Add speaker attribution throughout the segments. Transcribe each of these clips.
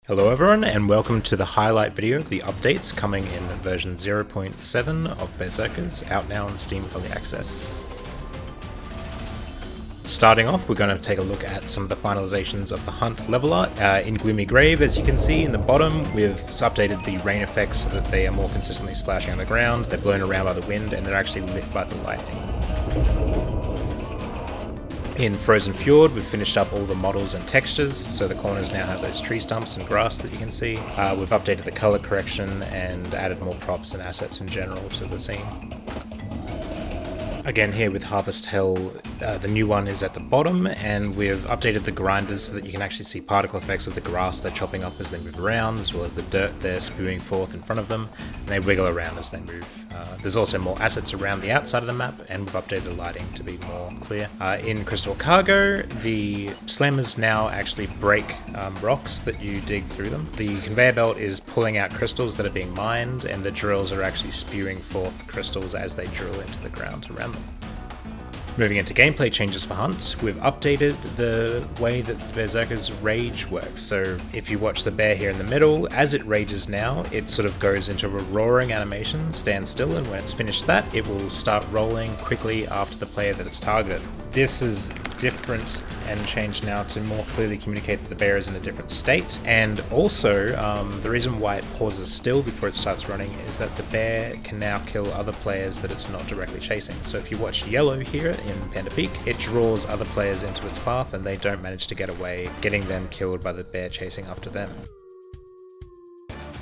Speaker 1: Hello everyone, and welcome to the highlight video of the updates coming in version 0.7 of BEARZERKERS, out now on Steam Early Access. Starting off, we're going to take a look at some of the finalizations of the Hunt level art. In Gloomy Grave, as you can see in the bottom, we've updated the rain effects so that they are more consistently splashing on the ground, they're blown around by the wind, and they're actually lit by the lightning. In Frozen Fjord, we've finished up all the models and textures, so the corners now have those tree stumps and grass that you can see. We've updated the color correction and added more props and assets in general to the scene. Again, here with Harvest Hell, the new one is at the bottom, and we've updated the grinders so that you can actually see particle effects of the grass they're chopping up as they move around, as well as the dirt they're spewing forth in front of them, and they wiggle around as they move. There's also more assets around the outside of the map, and we've updated the lighting to be more clear. In Crystal Cargo, the slammers now actually break rocks that you dig through them. The conveyor belt is pulling out crystals that are being mined, and the drills are actually spewing forth crystals as they drill into the ground around them. Moving into gameplay changes for Hunt, we've updated the way that BEARZERKERS rage works. So if you watch the bear here in the middle, as it rages now, it sort of goes into a roaring animation, stands still, and when it's finished that, it will start rolling quickly after the player that it's targeted. This is different and changed now to more clearly communicate that the bear is in a different state, and also the reason why it pauses still before it starts running is that the bear can now kill other players that it's not directly chasing. So if you watch Yellow here in Panda Peak, it draws other players into its path and they don't manage to get away, getting them killed by the bear chasing after them.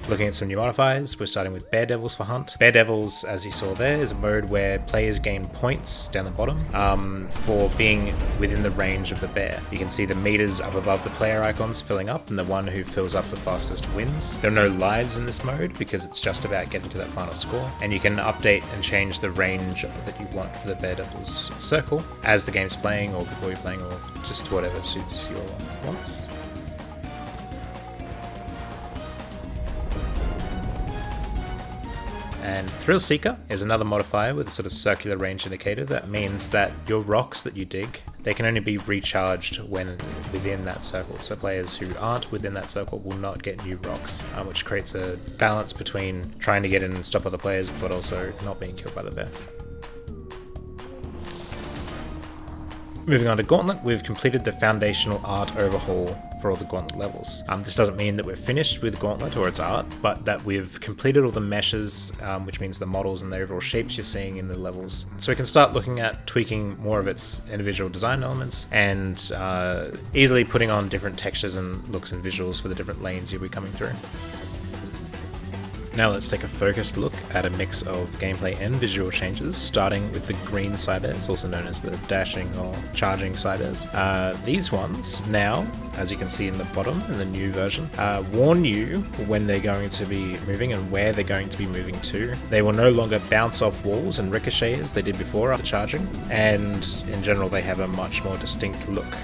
Speaker 1: Looking at some new modifiers, we're starting with Bear Devils for Hunt. Bear Devils, as you saw there, is a mode where players gain points down the bottom for being within the range of the bear. You can see the meters up above the player icons filling up, and the one who fills up the fastest wins. There are no lives in this mode because it's just about getting to that final score, and you can update and change the range that you want for the Bear Devils circle as the game's playing, or before you're playing, or just whatever suits your wants. And Thrill Seeker is another modifier with a sort of circular range indicator. That means that your rocks that you dig, they can only be recharged when within that circle. So players who aren't within that circle will not get new rocks, which creates a balance between trying to get in and stop other players, but also not being killed by the bear. Moving on to Gauntlet, we've completed the foundational art overhaul for all the Gauntlet levels. This doesn't mean that we're finished with Gauntlet or its art, but that we've completed all the meshes, which means the models and the overall shapes you're seeing in the levels. So we can start looking at tweaking more of its individual design elements and easily putting on different textures and looks and visuals for the different lanes you'll be coming through. Now let's take a focused look at a mix of gameplay and visual changes, starting with the green side airs, also known as the dashing or charging side airs. These ones now, as you can see in the bottom in the new version, warn you when they're going to be moving and where they're going to be moving to. They will no longer bounce off walls and ricochet as they did before after charging, and in general they have a much more distinct look,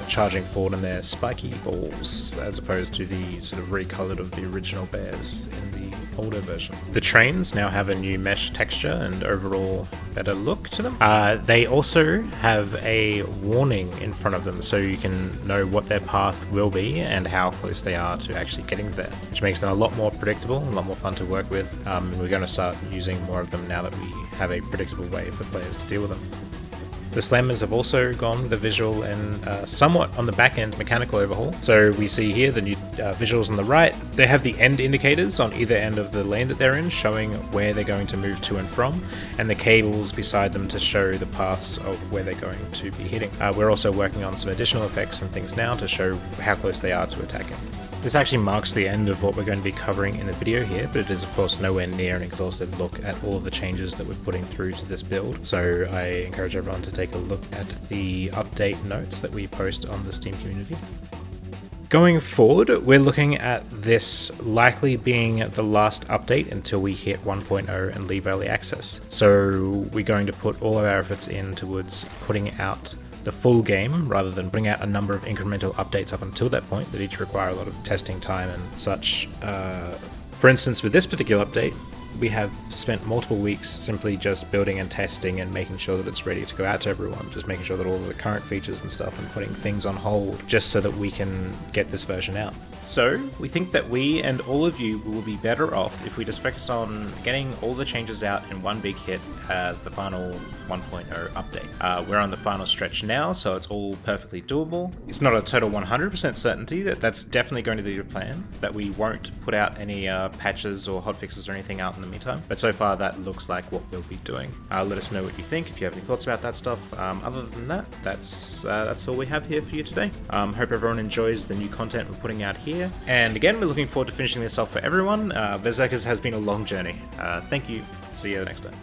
Speaker 1: charging forward in their spiky balls as opposed to the sort of recolored of the original bears in the older version. The trains now have a new mesh texture and overall better look to them. They also have a warning in front of them so you can know what their path will be and how close they are to actually getting there, which makes them a lot more predictable and a lot more fun to work with. And we're going to start using more of them now that we have a predictable way for players to deal with them. The slammers have also gone with a visual and somewhat on the back end mechanical overhaul. So we see here the new visuals on the right. They have the end indicators on either end of the lane that they're in, showing where they're going to move to and from, and the cables beside them to show the paths of where they're going to be hitting. We're also working on some additional effects and things now to show how close they are to attacking. This actually marks the end of what we're going to be covering in the video here, but it is of course nowhere near an exhaustive look at all of the changes that we're putting through to this build, so I encourage everyone to take a look at the update notes that we post on the Steam community. Going forward, we're looking at this likely being the last update until we hit 1.0 and leave early access. So we're going to put all of our efforts in towards putting out the full game rather than bring out a number of incremental updates up until that point that each require a lot of testing time and such. For instance, with this particular update, we have spent multiple weeks simply just building and testing and making sure that it's ready to go out to everyone, just making sure that all of the current features and stuff and putting things on hold just so that we can get this version out. So we think that we and all of you will be better off if we just focus on getting all the changes out in one big hit, the final 1.0 update. We're on the final stretch now, so it's all perfectly doable. It's not a total 100% certainty that that's definitely going to be the plan, that we won't put out any patches or hotfixes or anything out in the meantime, but so far that looks like what we'll be doing. Let us know what you think if you have any thoughts about that stuff. Other than that, that's all we have here for you today. Hope everyone enjoys the new content we're putting out here. And again, we're looking forward to finishing this off for everyone. BEARZERKERS has been a long journey. Thank you. See you next time.